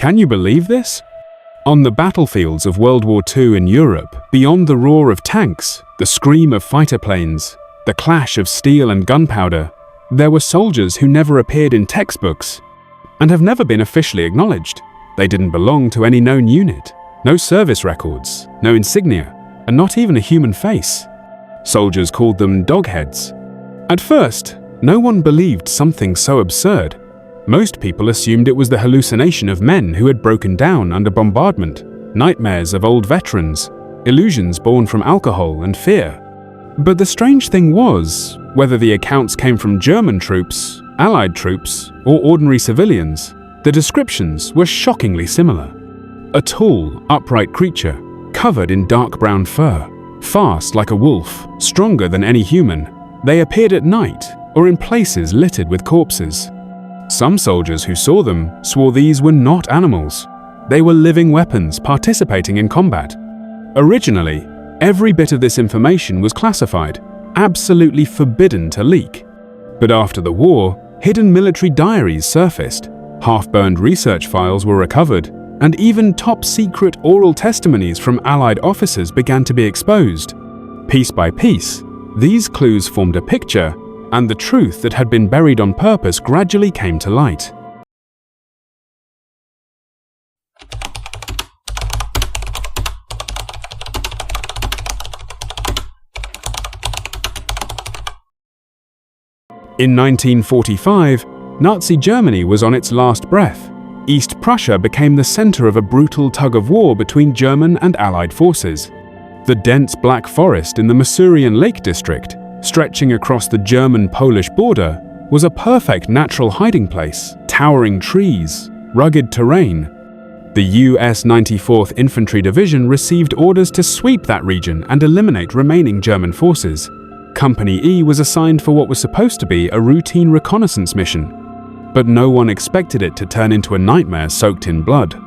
Can you believe this? On the battlefields of World War II in Europe, beyond the roar of tanks, the scream of fighter planes, the clash of steel and gunpowder, there were soldiers who never appeared in textbooks and have never been officially acknowledged. They didn't belong to any known unit, no service records, no insignia, and not even a human face. Soldiers called them dogheads. At first, no one believed something so absurd. Most people assumed it was the hallucination of men who had broken down under bombardment, nightmares of old veterans, illusions born from alcohol and fear. But the strange thing was, whether the accounts came from German troops, Allied troops, or ordinary civilians, the descriptions were shockingly similar. A tall, upright creature, covered in dark brown fur, fast like a wolf, stronger than any human. They appeared at night or in places littered with corpses. Some soldiers who saw them swore these were not animals. They were living weapons participating in combat. Originally, every bit of this information was classified, absolutely forbidden to leak. But after the war, hidden military diaries surfaced, half-burned research files were recovered, and even top-secret oral testimonies from Allied officers began to be exposed. Piece by piece, these clues formed a picture, and the truth that had been buried on purpose gradually came to light. In 1945, Nazi Germany was on its last breath. East Prussia became the center of a brutal tug-of-war between German and Allied forces. The dense Black Forest in the Masurian Lake District, stretching across the German-Polish border, was a perfect natural hiding place. Towering trees, rugged terrain. The US 94th Infantry Division received orders to sweep that region and eliminate remaining German forces. Company E was assigned for what was supposed to be a routine reconnaissance mission, but no one expected it to turn into a nightmare soaked in blood.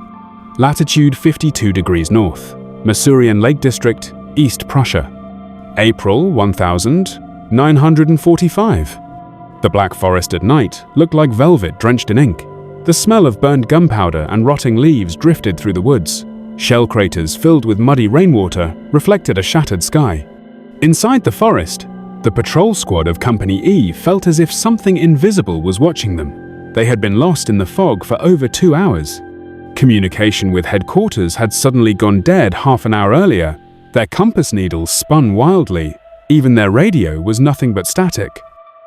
Latitude 52 degrees north, Masurian Lake District, East Prussia. April 1945. The Black Forest at night looked like velvet drenched in ink. The smell of burned gunpowder and rotting leaves drifted through the woods. Shell craters filled with muddy rainwater reflected a shattered sky. Inside the forest, the patrol squad of Company E felt as if something invisible was watching them. They had been lost in the fog for over 2 hours. Communication with headquarters had suddenly gone dead half an hour earlier. Their compass needles spun wildly. Even their radio was nothing but static.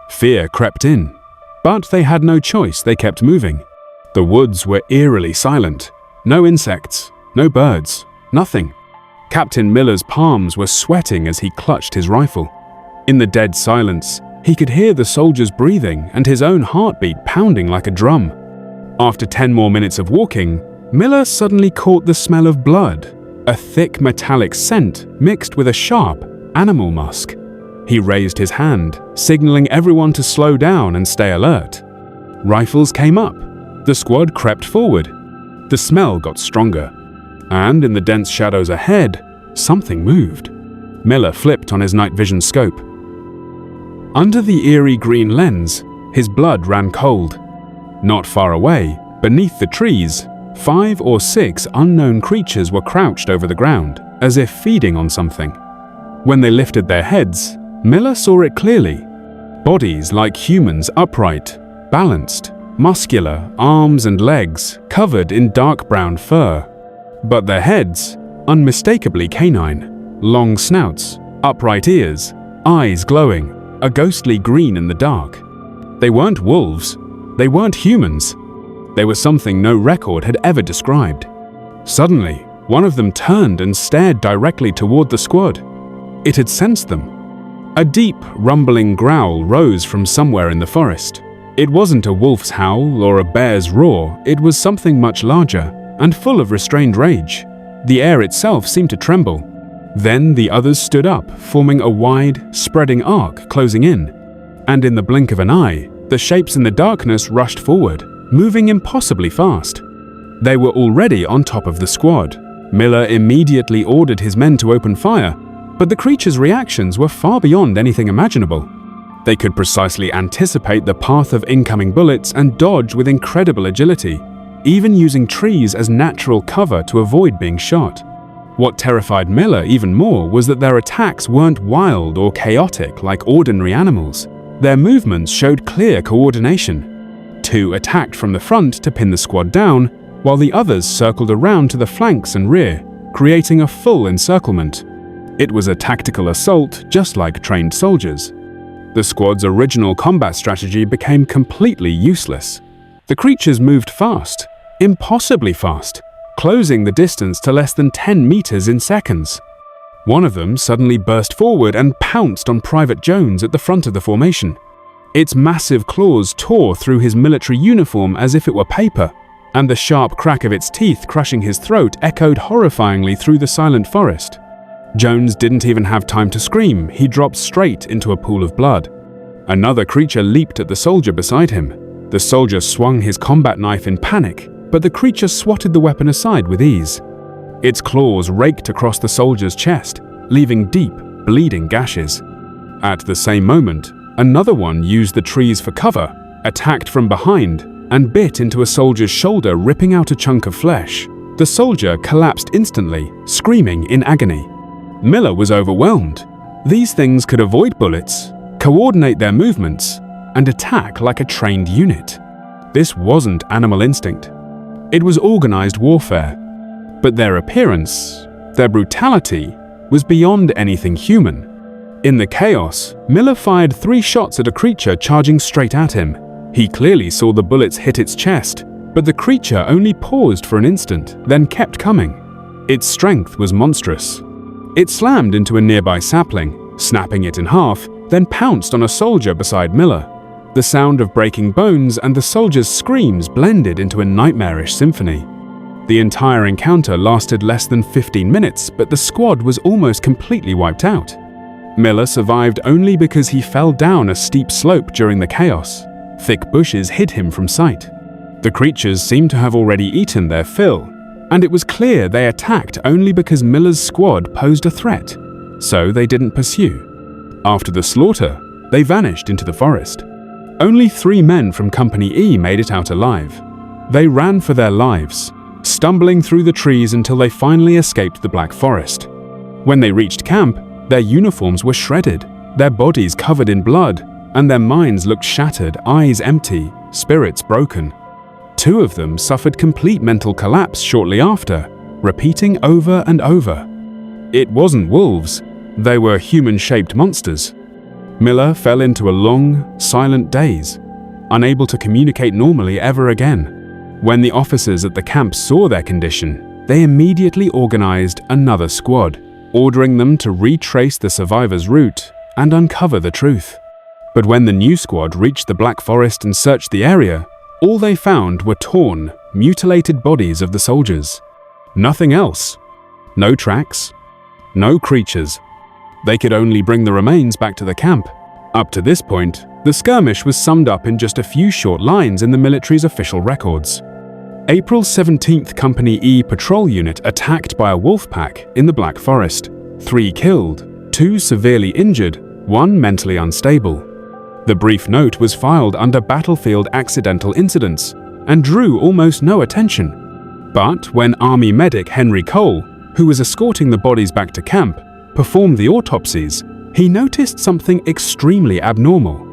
Fear crept in. But they had no choice, they kept moving. The woods were eerily silent. No insects, no birds, nothing. Captain Miller's palms were sweating as he clutched his rifle. In the dead silence, he could hear the soldiers breathing and his own heartbeat pounding like a drum. After 10 more minutes of walking, Miller suddenly caught the smell of blood, a thick metallic scent mixed with a sharp animal musk. He raised his hand, signaling everyone to slow down and stay alert. Rifles came up. The squad crept forward. The smell got stronger, and in the dense shadows ahead, something moved. Miller flipped on his night vision scope. Under the eerie green lens, his blood ran cold. Not far away, beneath the trees, 5 or 6 unknown creatures were crouched over the ground, as if feeding on something. When they lifted their heads, Miller saw it clearly. Bodies like humans, upright, balanced, muscular, arms and legs covered in dark brown fur. But their heads, unmistakably canine. Long snouts, upright ears, eyes glowing, a ghostly green in the dark. They weren't wolves. They weren't humans. They were something no record had ever described. Suddenly, one of them turned and stared directly toward the squad. It had sensed them. A deep, rumbling growl rose from somewhere in the forest. It wasn't a wolf's howl or a bear's roar. It was something much larger and full of restrained rage. The air itself seemed to tremble. Then the others stood up, forming a wide, spreading arc closing in. And in the blink of an eye, the shapes in the darkness rushed forward, moving impossibly fast. They were already on top of the squad. Miller immediately ordered his men to open fire, but the creatures' reactions were far beyond anything imaginable. They could precisely anticipate the path of incoming bullets and dodge with incredible agility. even using trees as natural cover to avoid being shot. What terrified Miller even more was that their attacks weren't wild or chaotic like ordinary animals. Their movements showed clear coordination. 2 attacked from the front to pin the squad down, while the others circled around to the flanks and rear, creating a full encirclement. It was a tactical assault, just like trained soldiers. The squad's original combat strategy became completely useless. The creatures moved fast, impossibly fast, closing the distance to less than 10 meters in seconds. One of them suddenly burst forward and pounced on Private Jones at the front of the formation. Its massive claws tore through his military uniform as if it were paper, and the sharp crack of its teeth crushing his throat echoed horrifyingly through the silent forest. Jones didn't even have time to scream. He dropped straight into a pool of blood. Another creature leaped at the soldier beside him. The soldier swung his combat knife in panic, but the creature swatted the weapon aside with ease. Its claws raked across the soldier's chest, leaving deep, bleeding gashes. At the same moment, another one used the trees for cover, attacked from behind, and bit into a soldier's shoulder, ripping out a chunk of flesh. The soldier collapsed instantly, screaming in agony. Miller was overwhelmed. These things could avoid bullets, coordinate their movements, and attack like a trained unit. This wasn't animal instinct. It was organized warfare. But their appearance, their brutality, was beyond anything human. In the chaos, Miller fired 3 shots at a creature charging straight at him. He clearly saw the bullets hit its chest, but the creature only paused for an instant, then kept coming. Its strength was monstrous. It slammed into a nearby sapling, snapping it in half, then pounced on a soldier beside Miller. The sound of breaking bones and the soldier's screams blended into a nightmarish symphony. The entire encounter lasted less than 15 minutes, but the squad was almost completely wiped out. Miller survived only because he fell down a steep slope during the chaos. Thick bushes hid him from sight. The creatures seemed to have already eaten their fill, and it was clear they attacked only because Miller's squad posed a threat, so they didn't pursue. After the slaughter, they vanished into the forest. Only 3 men from Company E made it out alive. They ran for their lives, stumbling through the trees until they finally escaped the Black Forest. When they reached camp, their uniforms were shredded, their bodies covered in blood, and their minds looked shattered, eyes empty, spirits broken. 2 of them suffered complete mental collapse shortly after, repeating over and over. It wasn't wolves, they were human-shaped monsters. Miller fell into a long, silent daze, unable to communicate normally ever again. When the officers at the camp saw their condition, they immediately organized another squad, ordering them to retrace the survivors' route and uncover the truth. But when the new squad reached the Black Forest and searched the area, all they found were torn, mutilated bodies of the soldiers. Nothing else. No tracks. No creatures. They could only bring the remains back to the camp. Up to this point, the skirmish was summed up in just a few short lines in the military's official records. April 17th Company E patrol unit attacked by a wolf pack in the Black Forest. 3 killed, 2 severely injured, 1 mentally unstable. The brief note was filed under battlefield accidental incidents and drew almost no attention. But when Army medic Henry Cole, who was escorting the bodies back to camp, performed the autopsies, he noticed something extremely abnormal.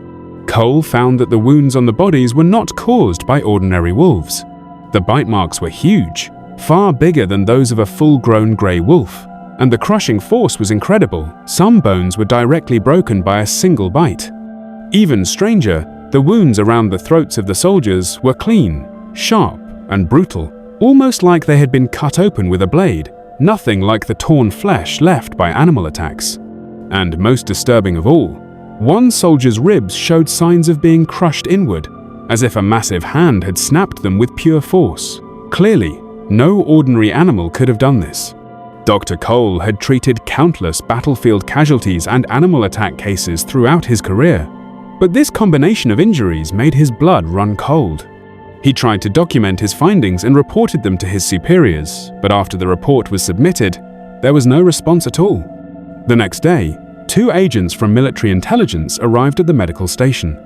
Cole found that the wounds on the bodies were not caused by ordinary wolves. The bite marks were huge, far bigger than those of a full-grown grey wolf, and the crushing force was incredible. Some bones were directly broken by a single bite. Even stranger, the wounds around the throats of the soldiers were clean, sharp, and brutal, almost like they had been cut open with a blade, nothing like the torn flesh left by animal attacks. And most disturbing of all, one soldier's ribs showed signs of being crushed inward, as if a massive hand had snapped them with pure force. Clearly, no ordinary animal could have done this. Dr. Cole had treated countless battlefield casualties and animal attack cases throughout his career, but this combination of injuries made his blood run cold. He tried to document his findings and reported them to his superiors, but after the report was submitted, there was no response at all. The next day, 2 agents from military intelligence arrived at the medical station.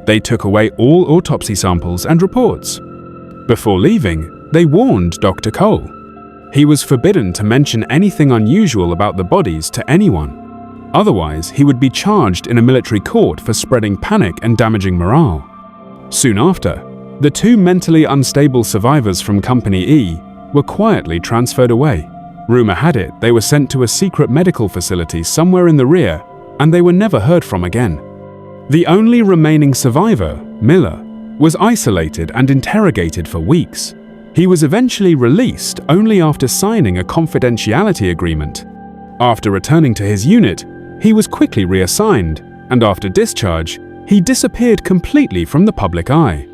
They took away all autopsy samples and reports. Before leaving, they warned Dr. Cole. He was forbidden to mention anything unusual about the bodies to anyone. Otherwise, he would be charged in a military court for spreading panic and damaging morale. Soon after, the two mentally unstable survivors from Company E were quietly transferred away. Rumor had it they were sent to a secret medical facility somewhere in the rear, and they were never heard from again. The only remaining survivor, Miller, was isolated and interrogated for weeks. He was eventually released only after signing a confidentiality agreement. After returning to his unit, he was quickly reassigned, and after discharge, he disappeared completely from the public eye.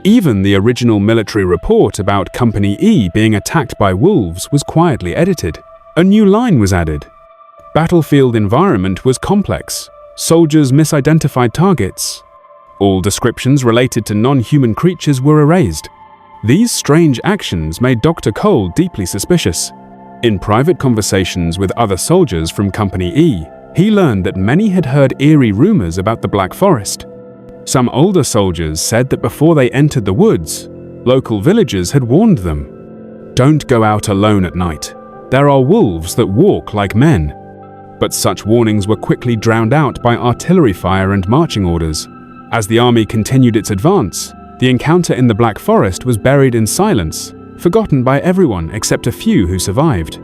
Even the original military report about Company E being attacked by wolves was quietly edited. A new line was added. Battlefield environment was complex. Soldiers misidentified targets. All descriptions related to non-human creatures were erased. These strange actions made Dr. Cole deeply suspicious. In private conversations with other soldiers from Company E, he learned that many had heard eerie rumors about the Black Forest. Some older soldiers said that before they entered the woods, local villagers had warned them, "Don't go out alone at night. There are wolves that walk like men." But such warnings were quickly drowned out by artillery fire and marching orders. As the army continued its advance, the encounter in the Black Forest was buried in silence, forgotten by everyone except a few who survived.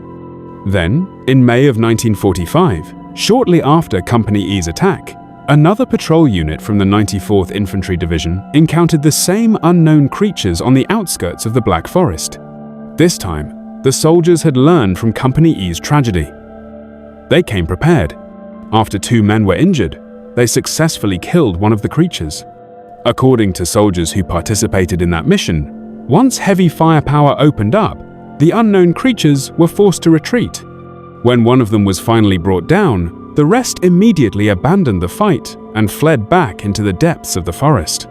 Then, in May of 1945, shortly after Company E's attack, another patrol unit from the 94th Infantry Division encountered the same unknown creatures on the outskirts of the Black Forest. This time, the soldiers had learned from Company E's tragedy. They came prepared. After 2 men were injured, they successfully killed one of the creatures. According to soldiers who participated in that mission, once heavy firepower opened up, the unknown creatures were forced to retreat. When one of them was finally brought down, the rest immediately abandoned the fight and fled back into the depths of the forest.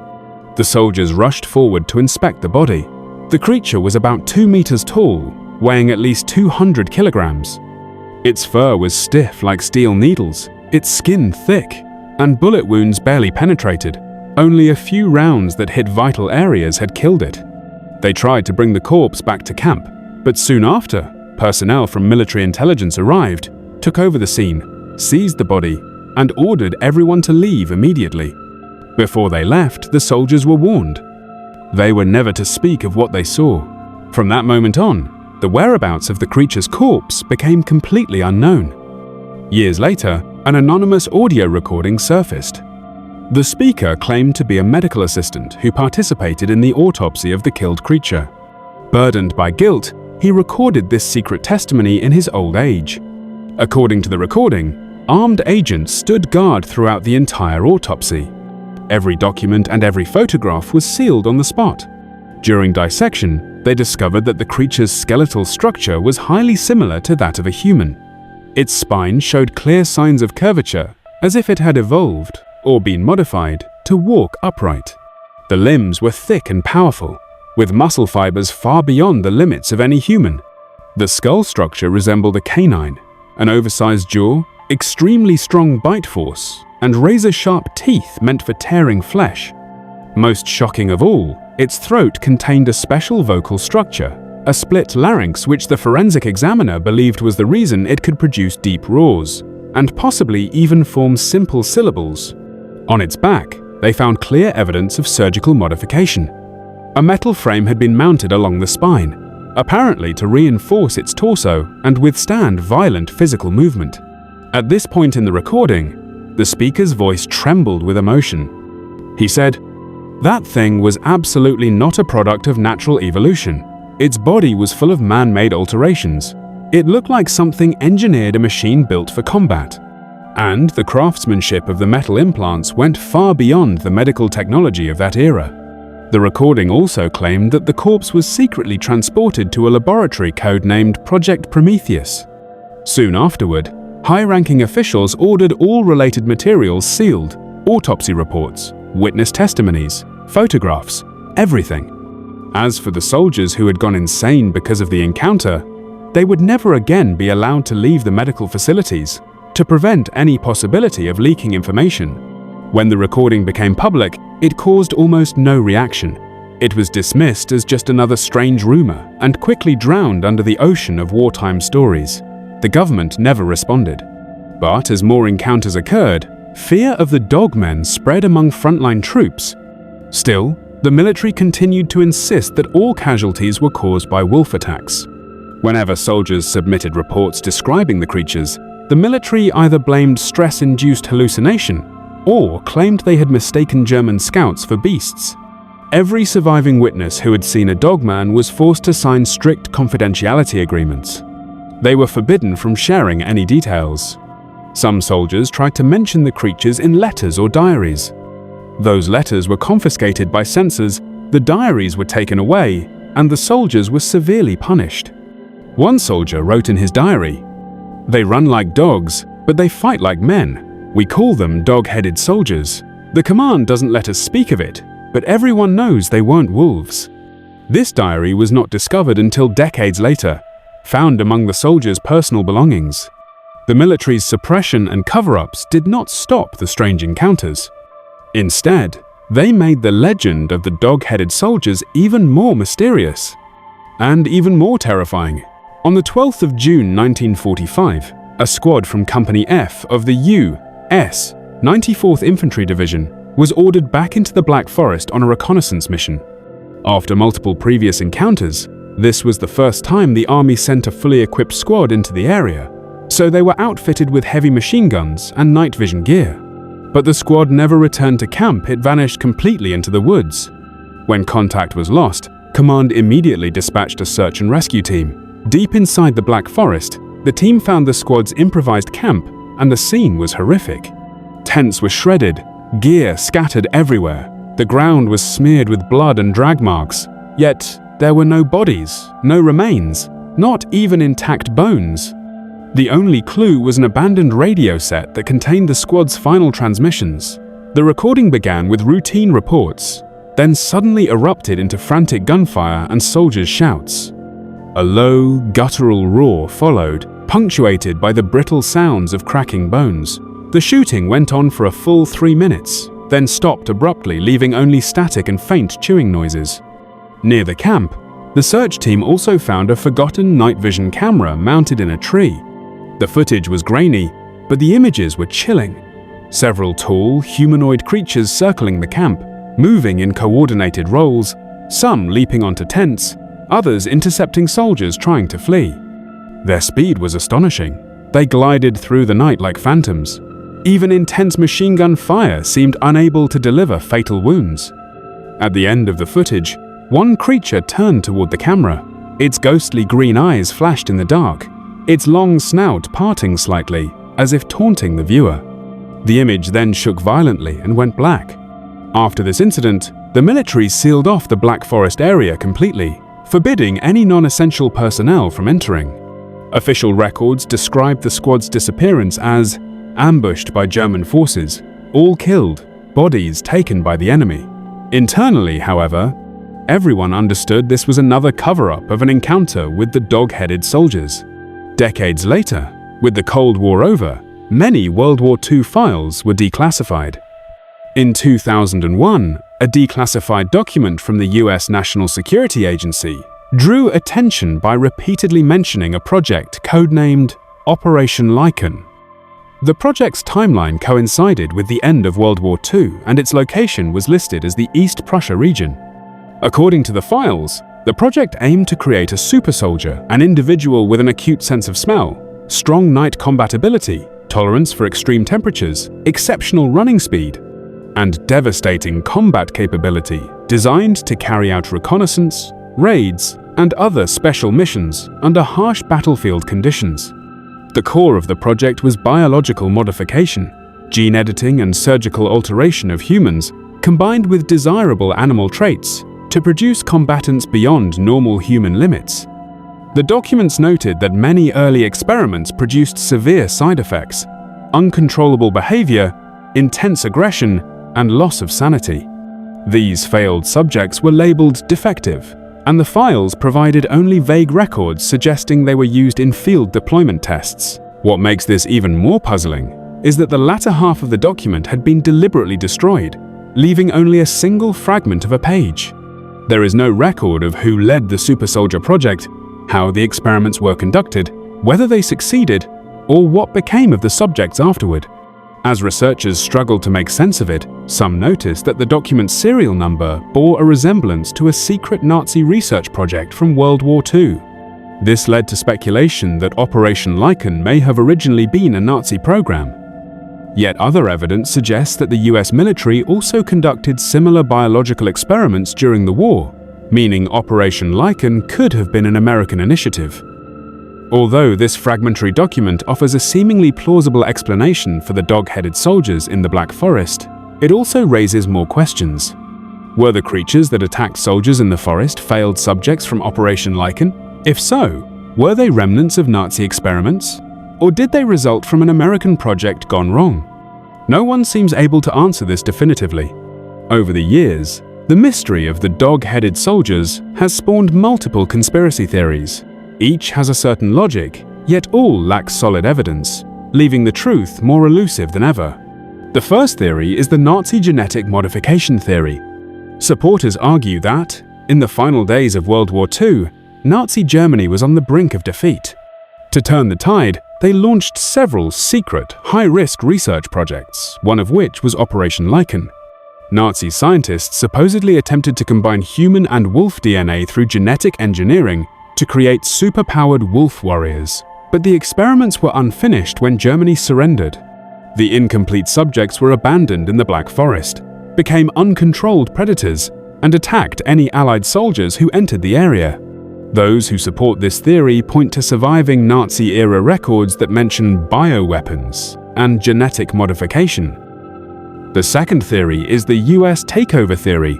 The soldiers rushed forward to inspect the body. The creature was about 2 meters tall, weighing at least 200 kilograms. Its fur was stiff like steel needles, its skin thick, and bullet wounds barely penetrated. Only a few rounds that hit vital areas had killed it. They tried to bring the corpse back to camp, but soon after, personnel from military intelligence arrived, took over the scene, seized the body, and ordered everyone to leave immediately. Before they left, the soldiers were warned. They were never to speak of what they saw. From that moment on, the whereabouts of the creature's corpse became completely unknown. Years later, an anonymous audio recording surfaced. The speaker claimed to be a medical assistant who participated in the autopsy of the killed creature. Burdened by guilt, he recorded this secret testimony in his old age. According to the recording, armed agents stood guard throughout the entire autopsy. Every document and every photograph was sealed on the spot. During dissection, they discovered that the creature's skeletal structure was highly similar to that of a human. Its spine showed clear signs of curvature, as if it had evolved, or been modified, to walk upright. The limbs were thick and powerful, with muscle fibers far beyond the limits of any human. The skull structure resembled a canine, an oversized jaw, extremely strong bite force, and razor-sharp teeth meant for tearing flesh. Most shocking of all, its throat contained a special vocal structure, a split larynx which the forensic examiner believed was the reason it could produce deep roars, and possibly even form simple syllables. On its back, they found clear evidence of surgical modification. A metal frame had been mounted along the spine, apparently to reinforce its torso and withstand violent physical movement. At this point in the recording, the speaker's voice trembled with emotion. He said, "That thing was absolutely not a product of natural evolution. Its body was full of man-made alterations. It looked like something engineered a machine built for combat. And the craftsmanship of the metal implants went far beyond the medical technology of that era." The recording also claimed that the corpse was secretly transported to a laboratory codenamed Project Prometheus. Soon afterward, high-ranking officials ordered all related materials sealed: autopsy reports, witness testimonies, photographs, everything. As for the soldiers who had gone insane because of the encounter, they would never again be allowed to leave the medical facilities to prevent any possibility of leaking information. When the recording became public, it caused almost no reaction. It was dismissed as just another strange rumor and quickly drowned under the ocean of wartime stories. The government never responded. But as more encounters occurred, fear of the dogmen spread among frontline troops. Still, the military continued to insist that all casualties were caused by wolf attacks. Whenever soldiers submitted reports describing the creatures, the military either blamed stress-induced hallucination or claimed they had mistaken German scouts for beasts. Every surviving witness who had seen a dogman was forced to sign strict confidentiality agreements. They were forbidden from sharing any details. Some soldiers tried to mention the creatures in letters or diaries. Those letters were confiscated by censors, the diaries were taken away, and the soldiers were severely punished. One soldier wrote in his diary, "They run like dogs, but they fight like men. We call them dog-headed soldiers. The command doesn't let us speak of it, but everyone knows they weren't wolves." This diary was not discovered until decades later, found among the soldiers' personal belongings. The military's suppression and cover-ups did not stop the strange encounters. Instead, they made the legend of the dog-headed soldiers even more mysterious and even more terrifying. On the 12th of June 1945, a squad from Company F of the U.S. 94th Infantry Division was ordered back into the Black Forest on a reconnaissance mission. After multiple previous encounters, this was the first time the Army sent a fully equipped squad into the area, so they were outfitted with heavy machine guns and night vision gear. But the squad never returned to camp, it vanished completely into the woods. When contact was lost, Command immediately dispatched a search and rescue team. Deep inside the Black Forest, the team found the squad's improvised camp, and the scene was horrific. Tents were shredded, gear scattered everywhere, the ground was smeared with blood and drag marks, yet there were no bodies, no remains, not even intact bones. The only clue was an abandoned radio set that contained the squad's final transmissions. The recording began with routine reports, then suddenly erupted into frantic gunfire and soldiers' shouts. A low, guttural roar followed, punctuated by the brittle sounds of cracking bones. The shooting went on for a full 3 minutes, then stopped abruptly, leaving only static and faint chewing noises. Near the camp, the search team also found a forgotten night vision camera mounted in a tree. The footage was grainy, but the images were chilling. Several tall, humanoid creatures circling the camp, moving in coordinated roles, some leaping onto tents, others intercepting soldiers trying to flee. Their speed was astonishing. They glided through the night like phantoms. Even intense machine gun fire seemed unable to deliver fatal wounds. At the end of the footage, one creature turned toward the camera. Its ghostly green eyes flashed in the dark, its long snout parting slightly, as if taunting the viewer. The image then shook violently and went black. After this incident, the military sealed off the Black Forest area completely, forbidding any non-essential personnel from entering. Official records described the squad's disappearance as ambushed by German forces, all killed, bodies taken by the enemy. Internally, however, everyone understood this was another cover-up of an encounter with the dog-headed soldiers. Decades later, with the Cold War over, many World War II files were declassified. In 2001, a declassified document from the US National Security Agency drew attention by repeatedly mentioning a project codenamed Operation Lichen. The project's timeline coincided with the end of World War II, and its location was listed as the East Prussia region. According to the files, the project aimed to create a super soldier, an individual with an acute sense of smell, strong night combatability, tolerance for extreme temperatures, exceptional running speed, and devastating combat capability, designed to carry out reconnaissance, raids, and other special missions under harsh battlefield conditions. The core of the project was biological modification, gene editing and surgical alteration of humans, combined with desirable animal traits, to produce combatants beyond normal human limits. The documents noted that many early experiments produced severe side effects, uncontrollable behavior, intense aggression, and loss of sanity. These failed subjects were labeled defective, and the files provided only vague records suggesting they were used in field deployment tests. What makes this even more puzzling is that the latter half of the document had been deliberately destroyed, leaving only a single fragment of a page. There is no record of who led the super soldier project, how the experiments were conducted, whether they succeeded, or what became of the subjects afterward. As researchers struggled to make sense of it, some noticed that the document's serial number bore a resemblance to a secret Nazi research project from World War II. This led to speculation that Operation Lichen may have originally been a Nazi program. Yet other evidence suggests that the US military also conducted similar biological experiments during the war, meaning Operation Lichen could have been an American initiative. Although this fragmentary document offers a seemingly plausible explanation for the dog-headed soldiers in the Black Forest, it also raises more questions. Were the creatures that attacked soldiers in the forest failed subjects from Operation Lichen? If so, were they remnants of Nazi experiments? Or did they result from an American project gone wrong? No one seems able to answer this definitively. Over the years, the mystery of the dog-headed soldiers has spawned multiple conspiracy theories. Each has a certain logic, yet all lack solid evidence, leaving the truth more elusive than ever. The first theory is the Nazi genetic modification theory. Supporters argue that, in the final days of World War II, Nazi Germany was on the brink of defeat. To turn the tide, they launched several secret, high-risk research projects, one of which was Operation Lichen. Nazi scientists supposedly attempted to combine human and wolf DNA through genetic engineering to create super-powered wolf warriors, but the experiments were unfinished when Germany surrendered. The incomplete subjects were abandoned in the Black Forest, became uncontrolled predators, and attacked any Allied soldiers who entered the area. Those who support this theory point to surviving Nazi-era records that mention bioweapons and genetic modification. The second theory is the US takeover theory.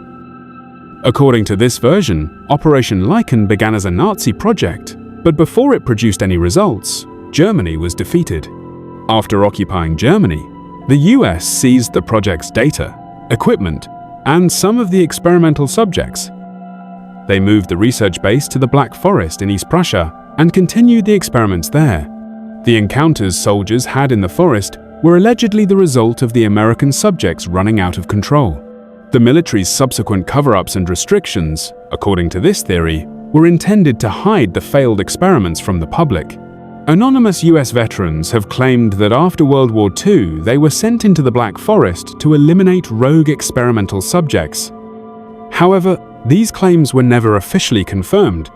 According to this version, Operation Lichen began as a Nazi project, but before it produced any results, Germany was defeated. After occupying Germany, the US seized the project's data, equipment, and some of the experimental subjects. They moved the research base to the Black Forest in East Prussia and continued the experiments there. The encounters soldiers had in the forest were allegedly the result of the American subjects running out of control. The military's subsequent cover-ups and restrictions, according to this theory, were intended to hide the failed experiments from the public. Anonymous US veterans have claimed that after World War II, they were sent into the Black Forest to eliminate rogue experimental subjects. However, these claims were never officially confirmed,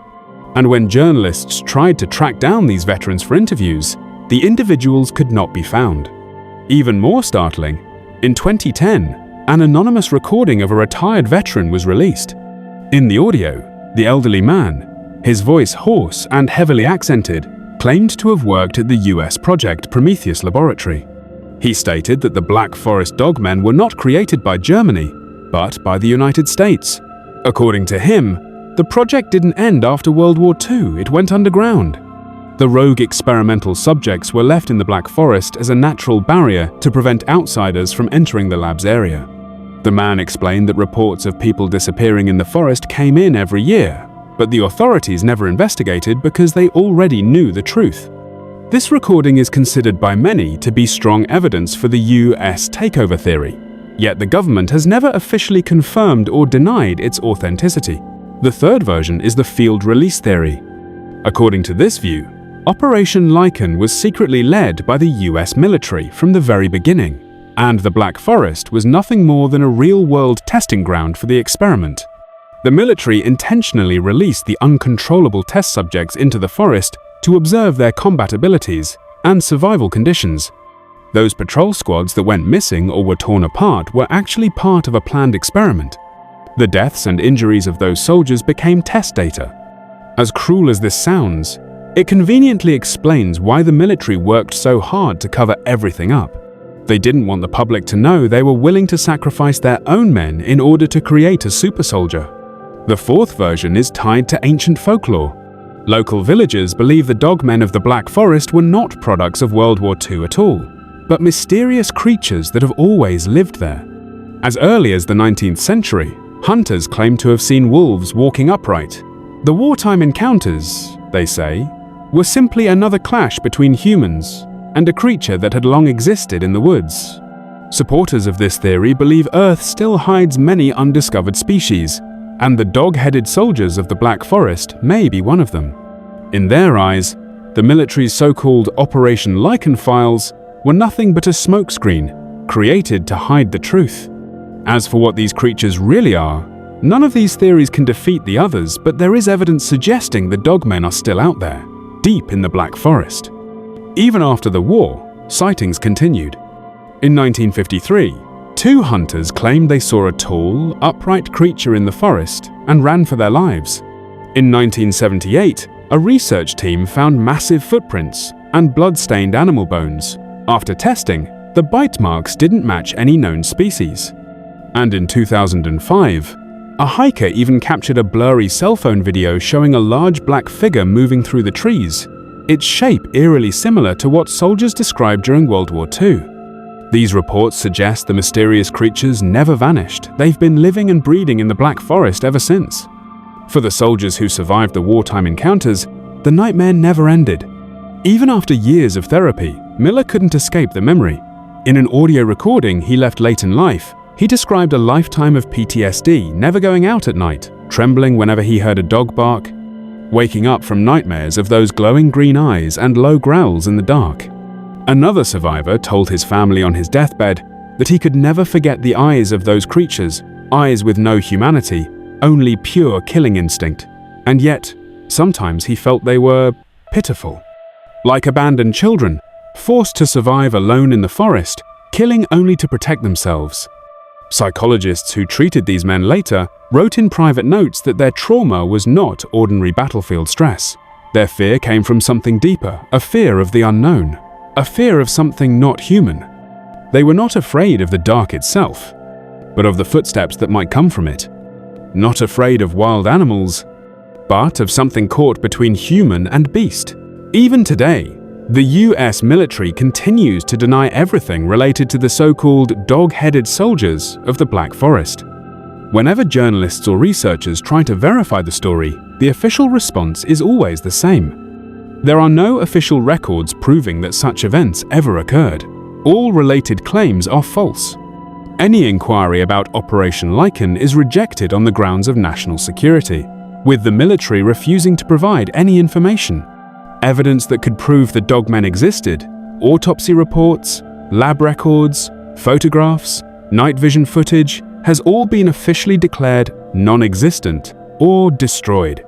and when journalists tried to track down these veterans for interviews, the individuals could not be found. Even more startling, in 2010, an anonymous recording of a retired veteran was released. In the audio, the elderly man, his voice hoarse and heavily accented, claimed to have worked at the US Project Prometheus laboratory. He stated that the Black Forest dogmen were not created by Germany, but by the United States. According to him, the project didn't end after World War II, it went underground. The rogue experimental subjects were left in the Black Forest as a natural barrier to prevent outsiders from entering the lab's area. The man explained that reports of people disappearing in the forest came in every year, but the authorities never investigated because they already knew the truth. This recording is considered by many to be strong evidence for the US takeover theory, yet the government has never officially confirmed or denied its authenticity. The third version is the field release theory. According to this view, Operation Lichen was secretly led by the US military from the very beginning, and the Black Forest was nothing more than a real-world testing ground for the experiment. The military intentionally released the uncontrollable test subjects into the forest to observe their combat abilities and survival conditions. Those patrol squads that went missing or were torn apart were actually part of a planned experiment. The deaths and injuries of those soldiers became test data. As cruel as this sounds, it conveniently explains why the military worked so hard to cover everything up. They didn't want the public to know they were willing to sacrifice their own men in order to create a super soldier. The fourth version is tied to ancient folklore. Local villagers believe the dogmen of the Black Forest were not products of World War II at all, but mysterious creatures that have always lived there. As early as the 19th century, hunters claim to have seen wolves walking upright. The wartime encounters, they say, were simply another clash between humans and a creature that had long existed in the woods. Supporters of this theory believe Earth still hides many undiscovered species, and the dog-headed soldiers of the Black Forest may be one of them. In their eyes, the military's so-called Operation Lichen files were nothing but a smokescreen created to hide the truth. As for what these creatures really are, none of these theories can defeat the others, but there is evidence suggesting the dogmen are still out there, deep in the Black Forest. Even after the war, sightings continued. In 1953, 2 hunters claimed they saw a tall, upright creature in the forest and ran for their lives. In 1978, a research team found massive footprints and blood-stained animal bones. After testing, the bite marks didn't match any known species. And in 2005, a hiker even captured a blurry cell phone video showing a large black figure moving through the trees, its shape eerily similar to what soldiers described during World War II. These reports suggest the mysterious creatures never vanished. They've been living and breeding in the Black Forest ever since. For the soldiers who survived the wartime encounters, the nightmare never ended. Even after years of therapy, Miller couldn't escape the memory. In an audio recording he left late in life, he described a lifetime of PTSD, never going out at night, trembling whenever he heard a dog bark, waking up from nightmares of those glowing green eyes and low growls in the dark. Another survivor told his family on his deathbed that he could never forget the eyes of those creatures, eyes with no humanity, only pure killing instinct. And yet, sometimes he felt they were pitiful. Like abandoned children, forced to survive alone in the forest, killing only to protect themselves. Psychologists who treated these men later wrote in private notes that their trauma was not ordinary battlefield stress. Their fear came from something deeper, a fear of the unknown, a fear of something not human. They were not afraid of the dark itself, but of the footsteps that might come from it. Not afraid of wild animals, but of something caught between human and beast. Even today, the US military continues to deny everything related to the so-called dog-headed soldiers of the Black Forest. Whenever journalists or researchers try to verify the story, the official response is always the same. There are no official records proving that such events ever occurred. All related claims are false. Any inquiry about Operation Lichen is rejected on the grounds of national security, with the military refusing to provide any information. Evidence that could prove the dogmen existed, autopsy reports, lab records, photographs, night vision footage, has all been officially declared non-existent or destroyed.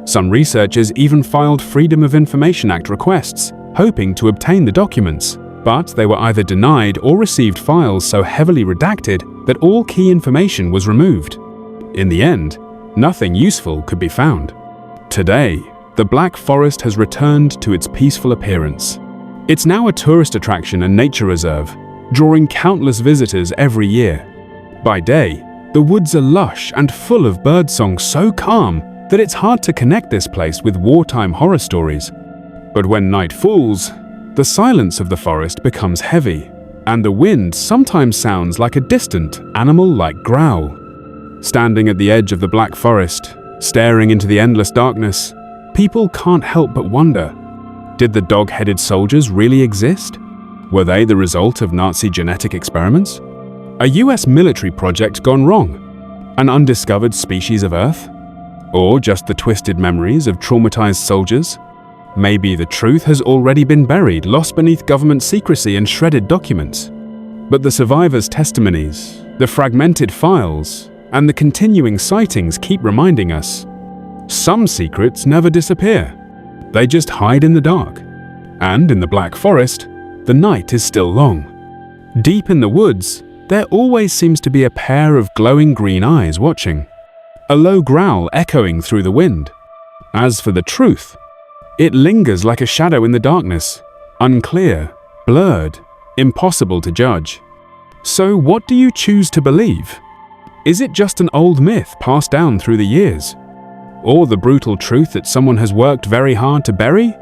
Some researchers even filed Freedom of Information Act requests, hoping to obtain the documents, but they were either denied or received files so heavily redacted that all key information was removed. In the end, nothing useful could be found. Today, the Black Forest has returned to its peaceful appearance. It's now a tourist attraction and nature reserve, drawing countless visitors every year. By day, the woods are lush and full of birdsong so calm that it's hard to connect this place with wartime horror stories. But when night falls, the silence of the forest becomes heavy, and the wind sometimes sounds like a distant, animal-like growl. Standing at the edge of the Black Forest, staring into the endless darkness, people can't help but wonder, did the dog-headed soldiers really exist? Were they the result of Nazi genetic experiments? A US military project gone wrong? An undiscovered species of Earth? Or just the twisted memories of traumatized soldiers? Maybe the truth has already been buried, lost beneath government secrecy and shredded documents. But the survivors' testimonies, the fragmented files, and the continuing sightings keep reminding us, some secrets never disappear. They just hide in the dark. And in the Black Forest, the night is still long. Deep in the woods, there always seems to be a pair of glowing green eyes watching, a low growl echoing through the wind. As for the truth, it lingers like a shadow in the darkness, unclear, blurred, impossible to judge. So what do you choose to believe? Is it just an old myth passed down through the years? Or the brutal truth that someone has worked very hard to bury?